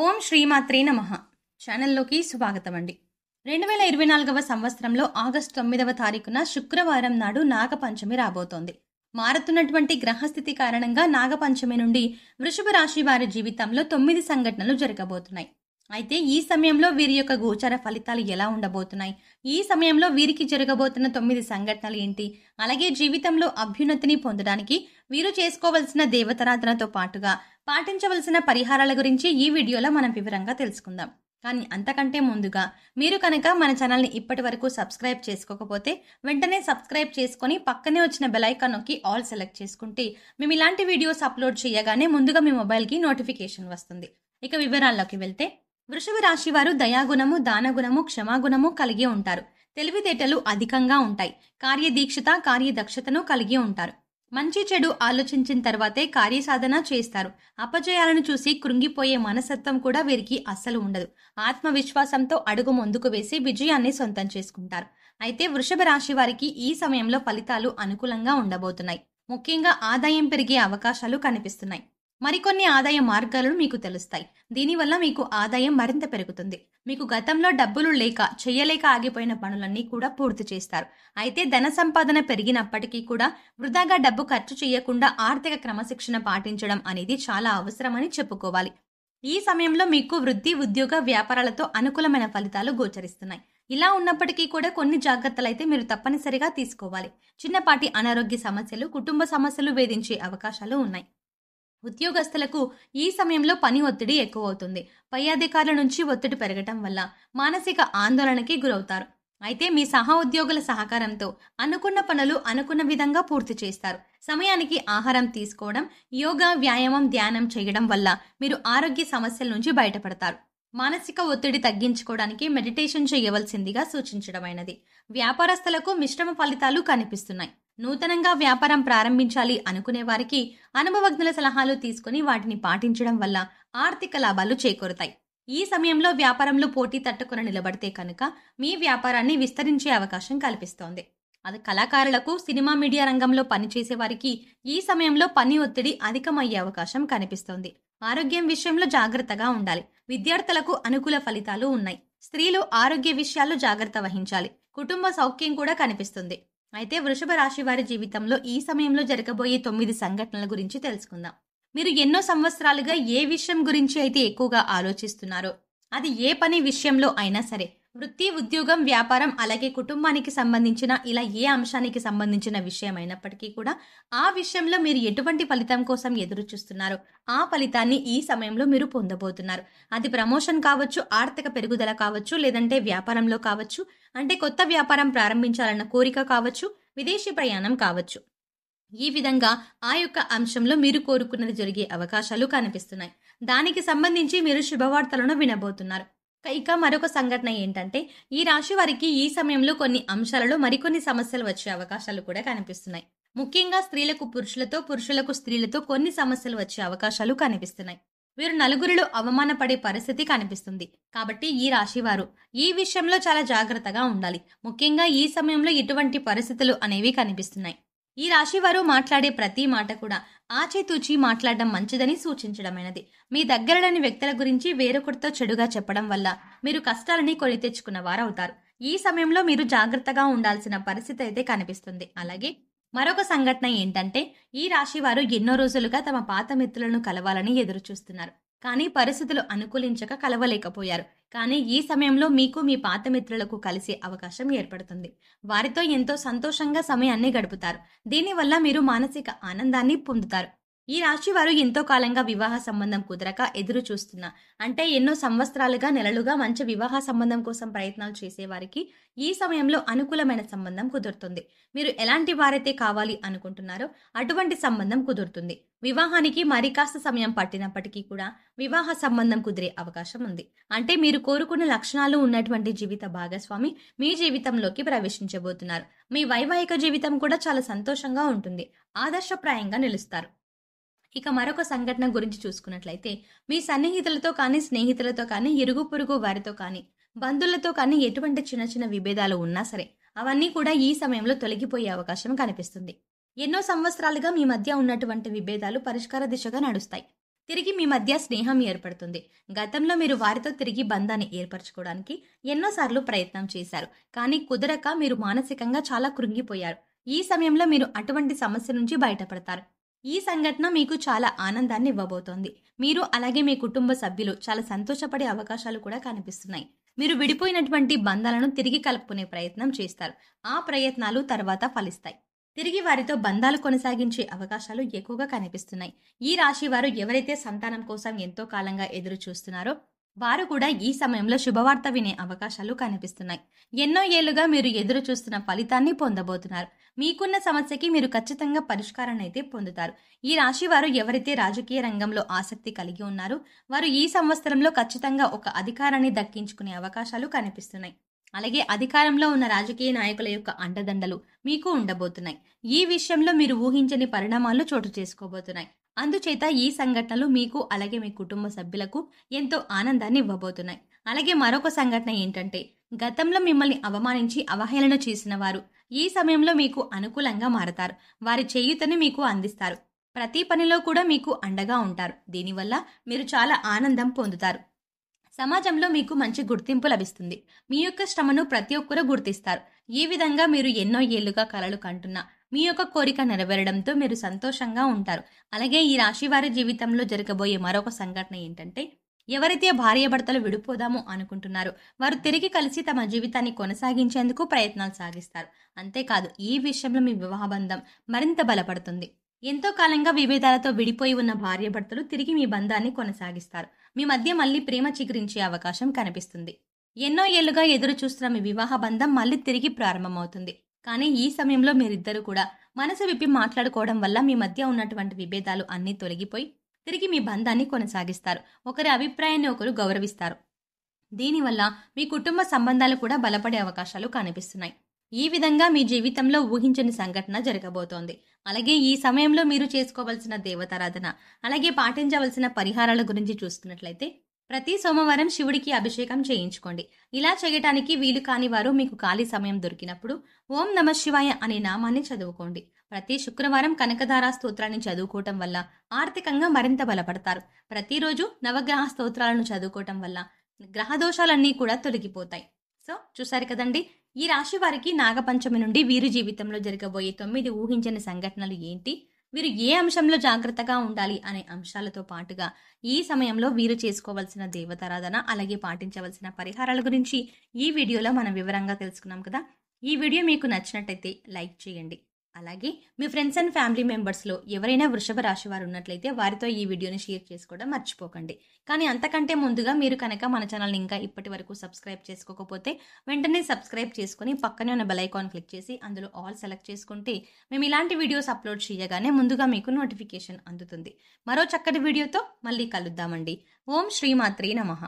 ఓం శ్రీమాత్రే నమః. ఛానల్లోకి స్వాగతం అండి. 2024వ సంవత్సరంలో ఆగస్టు 9వ తారీఖున శుక్రవారం నాడు నాగపంచమి రాబోతోంది. మారుతున్నటువంటి గ్రహస్థితి కారణంగా నాగపంచమి నుండి వృషభ రాశి వారి జీవితంలో 9 సంఘటనలు జరగబోతున్నాయి. అయితే ఈ సమయంలో వీరి యొక్క గోచర ఫలితాలు ఎలా ఉండబోతున్నాయి, ఈ సమయంలో వీరికి జరగబోతున్న 9 సంఘటనలు ఏంటి, అలాగే జీవితంలో అభ్యున్నతిని పొందడానికి వీరు చేసుకోవలసిన దేవతారాధనతో పాటుగా పాటించవలసిన పరిహారాల గురించి ఈ వీడియోలో మనం వివరంగా తెలుసుకుందాం. కానీ అంతకంటే ముందుగా మీరు కనుక మన ఛానల్ని ఇప్పటి వరకు సబ్స్క్రైబ్ చేసుకోకపోతే వెంటనే సబ్స్క్రైబ్ చేసుకొని పక్కనే వచ్చిన బెల్ ఐకాన్ నొక్కి ఆల్ సెలెక్ట్ చేసుకుంటే మేము ఇలాంటి వీడియోస్ అప్లోడ్ చేయగానే ముందుగా మీ మొబైల్కి నోటిఫికేషన్ వస్తుంది. ఇక వివరాల్లోకి వెళ్తే, వృషభ రాశి వారు దయాగుణము, దానగుణము, క్షమాగుణము కలిగి ఉంటారు. తెలివితేటలు అధికంగా ఉంటాయి. కార్యదీక్షత, కార్యదక్షతను కలిగి ఉంటారు. మంచి చెడు ఆలోచించిన తర్వాతే కార్యసాధన చేస్తారు. అపజయాలను చూసి కృంగిపోయే మనస్తత్వం కూడా వీరికి అస్సలు ఉండదు. ఆత్మవిశ్వాసంతో అడుగు ముందుకు వేసి విజయాన్ని సొంతం చేసుకుంటారు. అయితే వృషభ రాశి వారికి ఈ సమయంలో ఫలితాలు అనుకూలంగా ఉండబోతున్నాయి. ముఖ్యంగా ఆదాయం పెరిగే అవకాశాలు కనిపిస్తున్నాయి. మరికొన్ని ఆదాయ మార్గాలు మీకు తెలుస్తాయి. దీనివల్ల మీకు ఆదాయం మరింత పెరుగుతుంది. మీకు గతంలో డబ్బులు లేక చేయలేక ఆగిపోయిన పనులన్నీ కూడా పూర్తి చేస్తారు. అయితే ధన సంపాదన పెరిగినప్పటికీ కూడా వృధాగా డబ్బు ఖర్చు చేయకుండా ఆర్థిక క్రమశిక్షణ పాటించడం అనేది చాలా అవసరమని చెప్పుకోవాలి. ఈ సమయంలో మీకు వృత్తి, ఉద్యోగ, వ్యాపారాలతో అనుకూలమైన ఫలితాలు గోచరిస్తున్నాయి. ఇలా ఉన్నప్పటికీ కూడా కొన్ని జాగ్రత్తలు అయితే మీరు తప్పనిసరిగా తీసుకోవాలి. చిన్నపాటి అనారోగ్య సమస్యలు, కుటుంబ సమస్యలు వేధించే అవకాశాలు ఉన్నాయి. ఉద్యోగస్తులకు ఈ సమయంలో పని ఒత్తిడి ఎక్కువ అవుతుంది. పై అధికారుల నుంచి ఒత్తిడి పెరగటం వల్ల మానసిక ఆందోళనకి గురవుతారు. అయితే మీ సహా ఉద్యోగుల సహకారంతో అనుకున్న పనులు అనుకున్న విధంగా పూర్తి చేస్తారు. సమయానికి ఆహారం తీసుకోవడం, యోగా, వ్యాయామం, ధ్యానం చేయడం వల్ల మీరు ఆరోగ్య సమస్యల నుంచి బయటపడతారు. మానసిక ఒత్తిడి తగ్గించుకోవడానికి మెడిటేషన్ చేయవలసిందిగా సూచించడమైనది. వ్యాపారస్తులకు మిశ్రమ ఫలితాలు కనిపిస్తున్నాయి. నూతనంగా వ్యాపారం ప్రారంభించాలి అనుకునే వారికి అనుభవజ్ఞుల సలహాలు తీసుకుని వాటిని పాటించడం వల్ల ఆర్థిక లాభాలు చేకూరుతాయి. ఈ సమయంలో వ్యాపారంలో పోటీ తట్టుకుని నిలబడితే కనుక మీ వ్యాపారాన్ని విస్తరించే అవకాశం కల్పిస్తోంది. అది కళాకారులకు, సినిమా, మీడియా రంగంలో పనిచేసే వారికి ఈ సమయంలో పని ఒత్తిడి అధికమయ్యే అవకాశం కనిపిస్తోంది. ఆరోగ్యం విషయంలో జాగ్రత్తగా ఉండాలి. విద్యార్థులకు అనుకూల ఫలితాలు ఉన్నాయి. స్త్రీలు ఆరోగ్య విషయాల్లో జాగ్రత్త వహించాలి. కుటుంబ సౌఖ్యం కూడా కనిపిస్తుంది. అయితే వృషభ రాశి వారి జీవితంలో ఈ సమయంలో జరగబోయే 9 సంఘటనల గురించి తెలుసుకుందాం. మీరు ఎన్నో సంవత్సరాలుగా ఏ విషయం గురించి అయితే ఎక్కువగా ఆలోచిస్తున్నారో, అది ఏ పని విషయంలో అయినా సరే, వృత్తి, ఉద్యోగం, వ్యాపారం, అలాగే కుటుంబానికి సంబంధించిన ఇలా ఏ అంశానికి సంబంధించిన విషయం అయినప్పటికీ కూడా ఆ విషయంలో మీరు ఎటువంటి ఫలితం కోసం ఎదురు చూస్తున్నారో ఆ ఫలితాన్ని ఈ సమయంలో మీరు పొందబోతున్నారు. అది ప్రమోషన్ కావచ్చు, ఆర్థిక పెరుగుదల కావచ్చు, లేదంటే వ్యాపారంలో కావచ్చు, అంటే కొత్త వ్యాపారం ప్రారంభించాలన్న కోరిక కావచ్చు, విదేశీ ప్రయాణం కావచ్చు. ఈ విధంగా ఆ యొక్క అంశంలో మీరు కోరుకున్నది జరిగే అవకాశాలు కనిపిస్తున్నాయి. దానికి సంబంధించి మీరు శుభవార్తలను వినబోతున్నారు. ఇక మరొక సంఘటన ఏంటంటే, ఈ రాశి వారికి ఈ సమయంలో కొన్ని అంశాలలో మరికొన్ని సమస్యలు వచ్చే అవకాశాలు కూడా కనిపిస్తున్నాయి. ముఖ్యంగా స్త్రీలకు పురుషులతో, పురుషులకు స్త్రీలతో కొన్ని సమస్యలు వచ్చే అవకాశాలు కనిపిస్తున్నాయి. వీరు నలుగురిలో అవమానపడే పరిస్థితి కనిపిస్తుంది. కాబట్టి ఈ రాశి వారు ఈ విషయంలో చాలా జాగ్రత్తగా ఉండాలి. ముఖ్యంగా ఈ సమయంలో ఎటువంటి పరిస్థితులు అనేవి కనిపిస్తున్నాయి. ఈ రాశి వారు మాట్లాడే ప్రతి మాట కూడా ఆచితూచి మాట్లాడడం మంచిదని సూచించడమైనది. మీ దగ్గరలోని వ్యక్తుల గురించి వేరొకరితో చెడుగా చెప్పడం వల్ల మీరు కష్టాలని కొని తెచ్చుకున్న వారవుతారు. ఈ సమయంలో మీరు జాగ్రత్తగా ఉండాల్సిన పరిస్థితి అయితే కనిపిస్తుంది. అలాగే మరొక సంఘటన ఏంటంటే, ఈ రాశి వారు ఎన్నో రోజులుగా తమ పాత మిత్రులను కలవాలని ఎదురు చూస్తున్నారు. కానీ పరిస్థితులు అనుకూలించక కలవలేకపోయారు. కానీ ఈ సమయంలో మీకు మీ పాత మిత్రులకు కలిసే అవకాశం ఏర్పడుతుంది. వారితో ఎంతో సంతోషంగా సమయాన్ని గడుపుతారు. దీనివల్ల మీరు మానసిక ఆనందాన్ని పొందుతారు. ఈ రాశి వారు ఎంతో కాలంగా వివాహ సంబంధం కుదరక ఎదురు చూస్తున్నా, అంటే ఎన్నో సంవత్సరాలుగా, నెలలుగా మంచి వివాహ సంబంధం కోసం ప్రయత్నాలు చేసేవారికి ఈ సమయంలో అనుకూలమైన సంబంధం కుదురుతుంది. మీరు ఎలాంటి వారైతే కావాలి అనుకుంటున్నారో అటువంటి సంబంధం కుదురుతుంది. వివాహానికి మరి కాస్త సమయం పట్టినప్పటికీ కూడా వివాహ సంబంధం కుదిరే అవకాశం ఉంది. అంటే మీరు కోరుకున్న లక్షణాలు ఉన్నటువంటి జీవిత భాగస్వామి మీ జీవితంలోకి ప్రవేశించబోతున్నారు. మీ వైవాహిక జీవితం కూడా చాలా సంతోషంగా ఉంటుంది. ఆదర్శప్రాయంగా నిలుస్తారు. ఇక మరొక సంఘటన గురించి చూసుకున్నట్లయితే, మీ సన్నిహితులతో కానీ, స్నేహితులతో కానీ, ఇరుగు పొరుగు వారితో కానీ, బంధువులతో కానీ ఎటువంటి చిన్న చిన్న విభేదాలు ఉన్నా సరే అవన్నీ కూడా ఈ సమయంలో తొలగిపోయే అవకాశం కనిపిస్తుంది. ఎన్నో సంవత్సరాలుగా మీ మధ్య ఉన్నటువంటి విభేదాలు పరిష్కార దిశగా నడుస్తాయి. తిరిగి మీ మధ్య స్నేహం ఏర్పడుతుంది. గతంలో మీరు వారితో తిరిగి బంధాన్ని ఏర్పరచుకోవడానికి ఎన్నోసార్లు ప్రయత్నం చేశారు. కానీ కుదరక మీరు మానసికంగా చాలా కృంగిపోయారు. ఈ సమయంలో మీరు అటువంటి సమస్య నుంచి బయటపడతారు. ఈ సంఘటన మీకు చాలా ఆనందాన్ని ఇవ్వబోతోంది. మీరు అలాగే మీ కుటుంబ సభ్యులు చాలా సంతోషపడే అవకాశాలు కూడా కనిపిస్తున్నాయి. మీరు విడిపోయినటువంటి బంధాలను తిరిగి కలుపుకునే ప్రయత్నం చేస్తారు. ఆ ప్రయత్నాలు తర్వాత ఫలిస్తాయి. తిరిగి వారితో బంధాలు కొనసాగించే అవకాశాలు ఎక్కువగా కనిపిస్తున్నాయి. ఈ రాశి వారు ఎవరైతే సంతానం కోసం ఎంతో కాలంగా ఎదురు చూస్తున్నారో వారు కూడా ఈ సమయంలో శుభవార్త వినే అవకాశాలు కనిపిస్తున్నాయి. ఎన్నో ఏళ్లుగా మీరు ఎదురు చూస్తున్న ఫలితాన్ని పొందబోతున్నారు. మీకున్న సమస్యకి మీరు ఖచ్చితంగా పరిష్కారాన్ని అయితే పొందుతారు. ఈ రాశి వారు ఎవరైతే రాజకీయ రంగంలో ఆసక్తి కలిగి ఉన్నారో వారు ఈ సంవత్సరంలో ఖచ్చితంగా ఒక అధికారాన్ని దక్కించుకునే అవకాశాలు కనిపిస్తున్నాయి. అలాగే అధికారంలో ఉన్న రాజకీయ నాయకుల యొక్క అండదండలు మీకు ఉండబోతున్నాయి. ఈ విషయంలో మీరు ఊహించని పరిణామాలు చోటు చేసుకోబోతున్నాయి. అందుచేత ఈ సంఘటనలు మీకు అలాగే మీ కుటుంబ సభ్యులకు ఎంతో ఆనందాన్ని ఇవ్వబోతున్నాయి. అలాగే మరొక సంఘటన ఏంటంటే గతంలో మిమ్మల్ని అవమానించి అవహేళన చేసిన వారు ఈ సమయంలో మీకు అనుకూలంగా మారతారు. వారి చేయూతని మీకు అందిస్తారు. ప్రతి పనిలో కూడా మీకు అండగా ఉంటారు. దీనివల్ల మీరు చాలా ఆనందం పొందుతారు. సమాజంలో మీకు మంచి గుర్తింపు లభిస్తుంది. మీ యొక్క శ్రమను ప్రతి ఒక్కరూ గుర్తిస్తారు. ఈ విధంగా మీరు ఎన్నో ఏళ్లుగా కలలు కంటున్న మీ యొక్క కోరిక నెరవేరడంతో మీరు సంతోషంగా ఉంటారు. అలాగే ఈ రాశి వారి జీవితంలో జరగబోయే మరొక సంఘటన ఏంటంటే ఎవరైతే భార్యాభర్తలు విడిపోదాము అనుకుంటున్నారో వారు తిరిగి కలిసి తమ జీవితాన్ని కొనసాగించేందుకు ప్రయత్నాలు సాగిస్తారు. అంతేకాదు ఈ విషయంలో మీ వివాహ బంధం మరింత బలపడుతుంది. ఎంతో కాలంగా విభేదాలతో విడిపోయి ఉన్న భార్యాభర్తలు తిరిగి మీ బంధాన్ని కొనసాగిస్తారు. మీ మధ్య మళ్ళీ ప్రేమ చిగురించే అవకాశం కనిపిస్తుంది. ఎన్నో ఏళ్లుగా ఎదురు చూస్తున్న మీ వివాహ బంధం మళ్ళీ తిరిగి ప్రారంభమవుతుంది. కానీ ఈ సమయంలో మీరిద్దరూ కూడా మనసు విప్పి మాట్లాడుకోవడం వల్ల మీ మధ్య ఉన్నటువంటి విభేదాలు అన్నీ తొలగిపోయి తిరిగి మీ బంధాన్ని కొనసాగిస్తారు. ఒకరి అభిప్రాయాన్ని ఒకరు గౌరవిస్తారు. దీనివల్ల మీ కుటుంబ సంబంధాలు కూడా బలపడే అవకాశాలు కనిపిస్తున్నాయి. ఈ విధంగా మీ జీవితంలో ఊహించని సంఘటన జరగబోతోంది. అలాగే ఈ సమయంలో మీరు చేసుకోవాల్సిన దేవతారాధన అలాగే పాటించవలసిన పరిహారాల గురించి చూస్తున్నట్లయితే ప్రతి సోమవారం శివుడికి అభిషేకం చేయించుకోండి. ఇలా చేయటానికి వీలు కాని వారు మీకు ఖాళీ సమయం దొరికినప్పుడు ఓం నమ శివాయ అనే నామాన్ని చదువుకోండి. ప్రతి శుక్రవారం కనకధారా స్తోత్రాన్ని చదువుకోవటం వల్ల ఆర్థికంగా మరింత బలపడతారు. ప్రతిరోజు నవగ్రహ స్తోత్రాలను చదువుకోవటం వల్ల గ్రహదోషాలన్నీ కూడా తొలగిపోతాయి. సో చూసారు కదండి, ఈ రాశి వారికి నాగపంచమి నుండి వీరి జీవితంలో జరగబోయే 9 ఊహించని సంఘటనలు ఏంటి, వీరు ఏ అంశంలో జాగ్రత్తగా ఉండాలి అనే అంశాలతో పాటుగా ఈ సమయంలో వీరు చేసుకోవాల్సిన దేవతారాధన అలాగే పాటించవలసిన పరిహారాల గురించి ఈ వీడియోలో మనం వివరంగా తెలుసుకున్నాం కదా. ఈ వీడియో మీకు నచ్చినట్టయితే లైక్ చేయండి. అలాగే మీ ఫ్రెండ్స్ అండ్ ఫ్యామిలీ మెంబర్స్లో ఎవరైనా వృషభ రాశి వారు ఉన్నట్లయితే వారితో ఈ వీడియోని షేర్ చేసుకోవడం మర్చిపోకండి. కానీ అంతకంటే ముందుగా మీరు కనుక మన ఛానల్ని ఇంకా ఇప్పటి వరకు సబ్స్క్రైబ్ చేసుకోకపోతే వెంటనే సబ్స్క్రైబ్ చేసుకుని పక్కనే ఉన్న బెల్ ఐకాన్ క్లిక్ చేసి అందులో ఆల్ సెలెక్ట్ చేసుకుంటే మేము ఇలాంటి వీడియోస్ అప్లోడ్ చేయగానే ముందుగా మీకు నోటిఫికేషన్ అందుతుంది. మరో చక్కటి వీడియోతో మళ్ళీ కలుద్దామండి. ఓం శ్రీమాత్రే నమః.